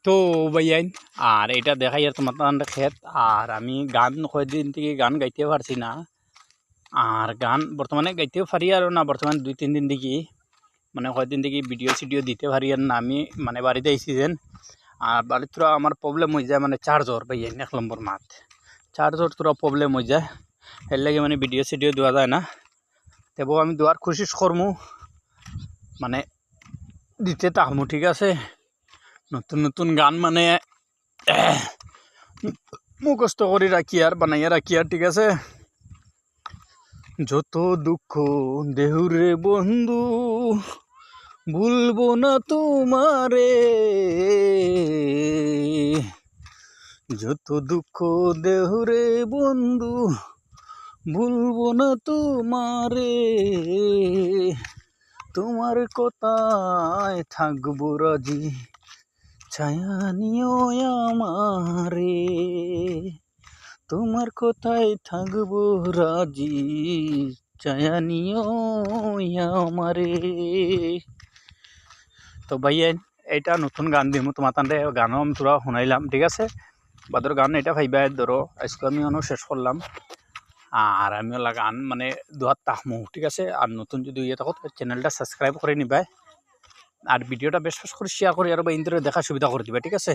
তো ভাইয়াইন আর এটা দেখাই আর তোমার ক্ষেত আর আমি গান কয়েকদিন থেকে গান গাইতে পারছি না আর গান বর্তমানে গাইতেও পারি আর না বর্তমানে 2-3 দিন থেকে মানে কয়েকদিন থেকে ভিডিও সিডিও দিতে পারি আর না আমি মানে বাড়িতে আইসি যেন আর বাড়ির তোরা আমার প্রবলেম হয়ে যায় মানে চার্জর ভাইয়াইন 1 নম্বর মাত চার্জর তোরা প্রবলেম হয়ে যায় এর লাগে মানে ভিডিও সিডিও দেওয়া যায় না তবুও আমি দেওয়ার কোশিশ করমু মানে দিতে তাহমু ঠিক আছে নতুন নতুন গান মানে মুখস্থ করে রাখি আর বানাইয়া রাখি আর ঠিক আছে যত দুঃখ দেহুরে বন্ধু ভুলবো না তোমারে যত দুঃখ দেহুরে বন্ধু ভুলবো না তোমারে তোমার কথায় থাকবো রাজি ছায়া নিও আমারে তোমার কোথায় থাকবো রাজি ছায়া নিও আমারে তো ভাইয়া এটা নতুন গান দিমু তোমার তান্ডে গানও আমি তোরা শুনাইলাম ঠিক আছে বাদর গান এটা ভাইবা ধরো আজকে আমি অনেক শেষ করলাম আর আমি ওলা গান মানে দুয়ার তাহমু ঠিক আছে আর নতুন যদি ইয়ে থাকো চ্যানেলটা সাবস্ক্রাইব করে নিবা আর ভিডিওটা বেশ বেশ করে শেয়ার করে আর বা ইন্টারনেট দেখার সুবিধা করে দিবা ঠিক আছে।